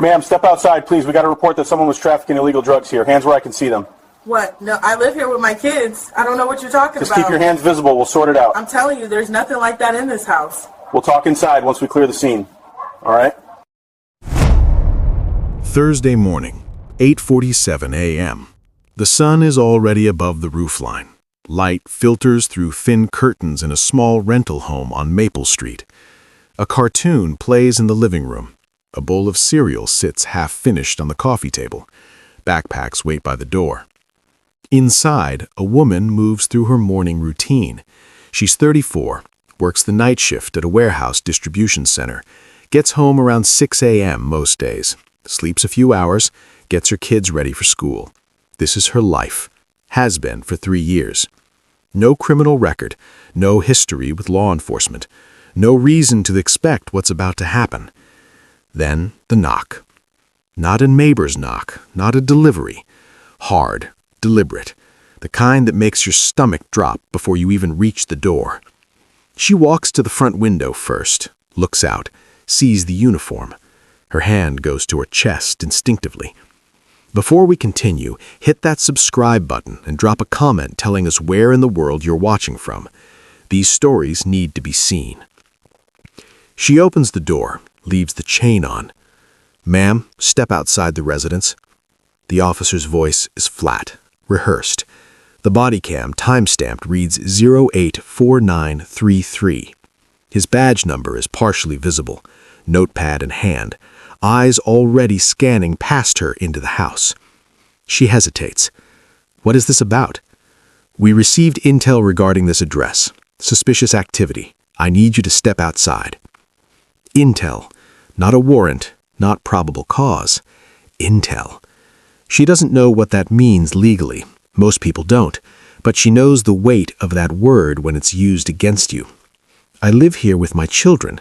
Ma'am, step outside, please. We got a report that someone was trafficking illegal drugs here. Hands where I can see them. What? No, I live here with my kids. I don't know what you're talking Just about. keep your hands visible. We'll sort it out. I'm telling you, there's nothing like that in this house. We'll talk inside once we clear the scene. All right? Thursday morning, 8:47 a.m. The sun is already above the roofline. Light filters through thin curtains in a small rental home on Maple Street. A cartoon plays in the living room. A bowl of cereal sits half-finished on the coffee table. Backpacks wait by the door. Inside, a woman moves through her morning routine. She's 34, works the night shift at a warehouse distribution center, gets home around 6 a.m. most days, sleeps a few hours, gets her kids ready for school. This is her life. Has been for 3 years. No criminal record, no history with law enforcement, no reason to expect what's about to happen. Then the knock. Not a neighbor's knock, not a delivery. Hard, deliberate, the kind that makes your stomach drop before you even reach the door. She walks to the front window first, looks out, sees the uniform. Her hand goes to her chest instinctively. Before we continue, hit that subscribe button and drop a comment telling us where in the world you're watching from. These stories need to be seen. She opens the door, leaves the chain on. "Ma'am, step outside the residence." The officer's voice is flat, rehearsed. The Bodycam timestamped reads 084933. His badge number is partially visible, notepad in hand, eyes already scanning past her into the house. She hesitates. "What is this about?" "We received intel regarding this address. Suspicious activity. I need you to step outside." Intel. Not a warrant, not probable cause. Intel. She doesn't know what that means legally. Most people don't. But she knows the weight of that word when it's used against you. "I live here with my children."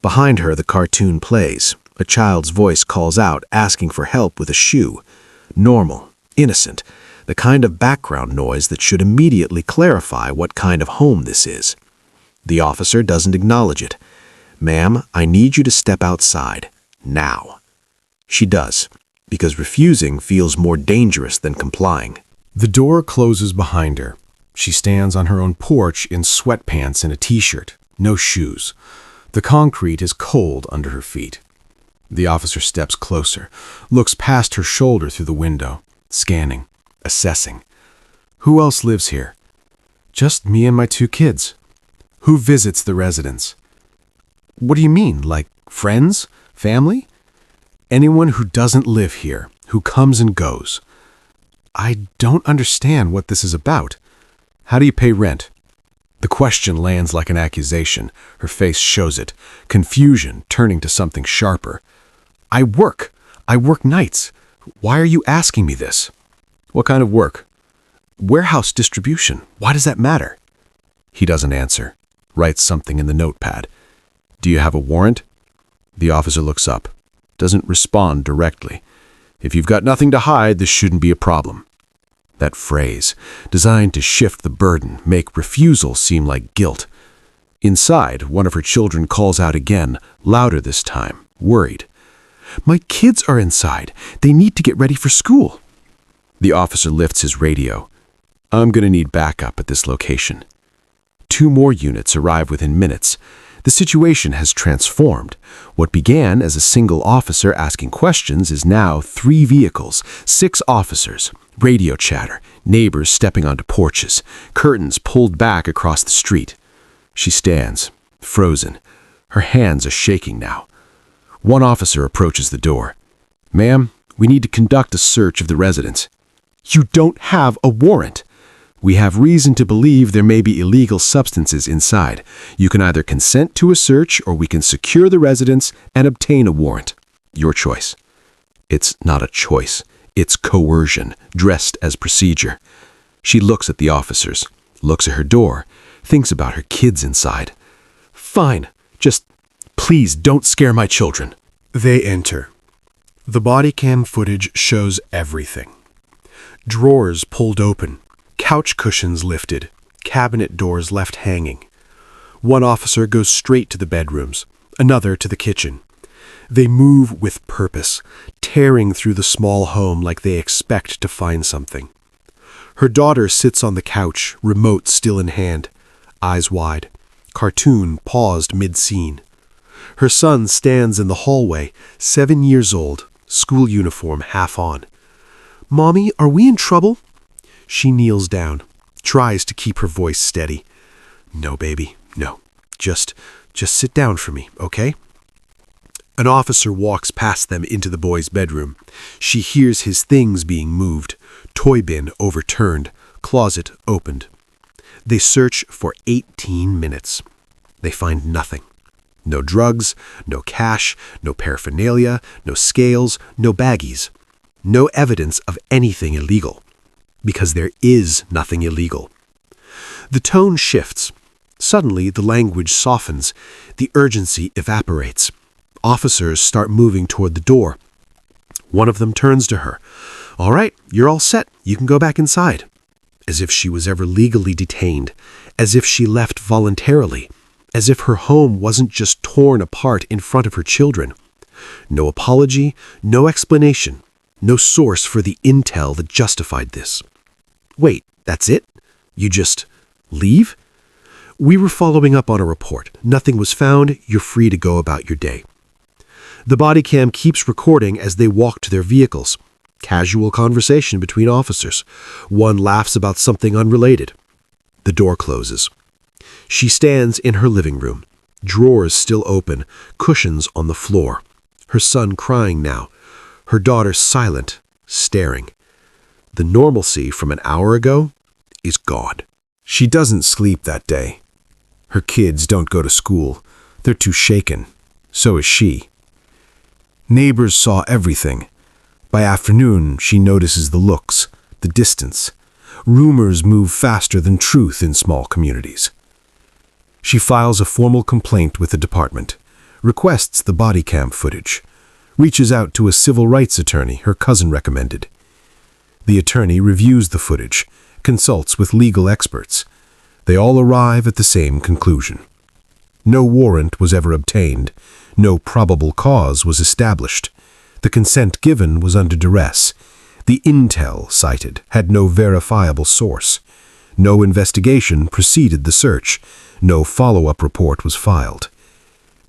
Behind her, the cartoon plays. A child's voice calls out, asking for help with a shoe. Normal, innocent, the kind of background noise that should immediately clarify what kind of home this is. The officer doesn't acknowledge it. "Ma'am, I need you to step outside. Now." She does, because refusing feels more dangerous than complying. The door closes behind her. She stands on her own porch in sweatpants and a t-shirt, no shoes. The concrete is cold under her feet. The officer steps closer, looks past her shoulder through the window, scanning, assessing. "Who else lives here?" "Just me and my 2 kids." "Who visits the residence?" "What do you mean, like friends? Family?" "Anyone who doesn't live here, who comes and goes." "I don't understand what this is about. How do you pay rent?" The question lands like an accusation. Her face shows it, confusion turning to something sharper. I work nights. Why are you asking me this?" "What kind of work?" "Warehouse distribution. Why does that matter?" He doesn't answer, writes something in the notepad. "Do you have a warrant?" The officer looks up, doesn't respond directly. "If you've got nothing to hide, this shouldn't be a problem." That phrase, designed to shift the burden, make refusal seem like guilt. Inside, one of her children calls out again, louder this time, worried. "My kids are inside. They need to get ready for school." The officer lifts his radio. "I'm going to need backup at this location." 2 more units arrive within minutes. The situation has transformed. What began as a single officer asking questions is now 3 vehicles, 6 officers, radio chatter, neighbors stepping onto porches, curtains pulled back across the street. She stands, frozen. Her hands are shaking now. One officer approaches the door. "Ma'am, we need to conduct a search of the residence." "You don't have a warrant." "We have reason to believe there may be illegal substances inside. You can either consent to a search or we can secure the residence and obtain a warrant. Your choice." It's not a choice. It's coercion, dressed as procedure. She looks at the officers, looks at her door, thinks about her kids inside. "Fine, just please don't scare my children." They enter. The Bodycam footage shows everything. Drawers pulled open, couch cushions lifted, cabinet doors left hanging. One officer goes straight to the bedrooms, another to the kitchen. They move with purpose, tearing through the small home like they expect to find something. Her daughter sits on the couch, remote still in hand, eyes wide, cartoon paused mid-scene. Her son stands in the hallway, 7 years old, school uniform half on. "Mommy, are we in trouble?" She kneels down, tries to keep her voice steady. "No, baby, no. Just sit down for me, okay?" An officer walks past them into the boy's bedroom. She hears his things being moved, toy bin overturned, closet opened. They search for 18 minutes. They find nothing. No drugs, no cash, no paraphernalia, no scales, no baggies. No evidence of anything illegal. Because there is nothing illegal. The tone shifts. Suddenly, the language softens. The urgency evaporates. Officers start moving toward the door. One of them turns to her. "All right, you're all set. You can go back inside." As if she was ever legally detained. As if she left voluntarily. As if her home wasn't just torn apart in front of her children. No apology, no explanation. No source for the intel that justified this. Wait, that's it? You just leave? "We were following up on a report. Nothing was found. You're free to go about your day." The Bodycam keeps recording as they walk to their vehicles. Casual conversation between officers. One laughs about something unrelated. The door closes. She stands in her living room. Drawers still open, cushions on the floor. Her son crying now. Her daughter silent, staring. The normalcy from an hour ago is gone. She doesn't sleep that day. Her kids don't go to school. They're too shaken. So is she. Neighbors saw everything. By afternoon, she notices the looks, the distance. Rumors move faster than truth in small communities. She files a formal complaint with the department, requests the Bodycam footage, reaches out to a civil rights attorney her cousin recommended. The attorney reviews the footage, consults with legal experts. They all arrive at the same conclusion. No warrant was ever obtained. No probable cause was established. The consent given was under duress. The intel cited had no verifiable source. No investigation preceded the search. No follow-up report was filed.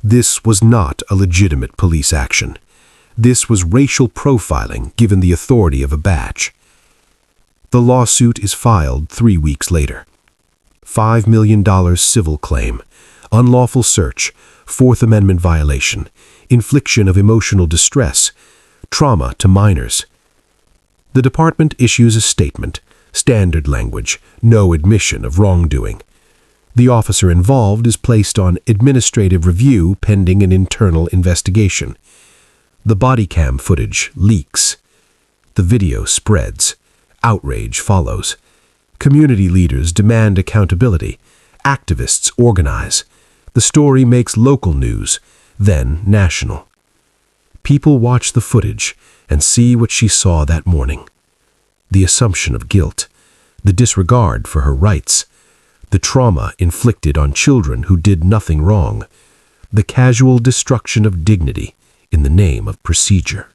This was not a legitimate police action. This was racial profiling given the authority of a badge. The lawsuit is filed 3 weeks later. $5 million civil claim, unlawful search, Fourth Amendment violation, infliction of emotional distress, trauma to minors. The department issues a statement, standard language, no admission of wrongdoing. The officer involved is placed on administrative review pending an internal investigation. The Bodycam footage leaks. The video spreads. Outrage follows. Community leaders demand accountability. Activists organize. The story makes local news, then national. People watch the footage and see what she saw that morning. The assumption of guilt, the disregard for her rights, the trauma inflicted on children who did nothing wrong, the casual destruction of dignity in the name of procedure.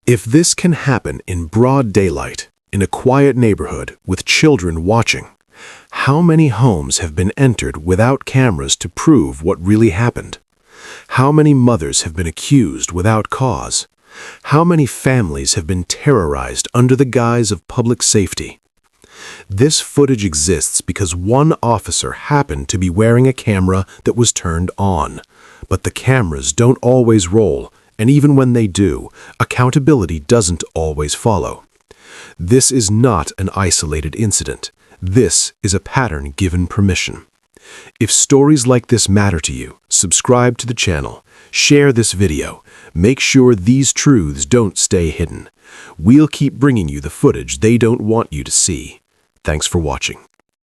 If this can happen in broad daylight, in a quiet neighborhood with children watching, how many homes have been entered without cameras to prove what really happened? How many mothers have been accused without cause? How many families have been terrorized under the guise of public safety? This footage exists because one officer happened to be wearing a camera that was turned on. But the cameras don't always roll, and even when they do, accountability doesn't always follow. This is not an isolated incident. This is a pattern given permission. If stories like this matter to you, subscribe to the channel, share this video, make sure these truths don't stay hidden. We'll keep bringing you the footage they don't want you to see. Thanks for watching.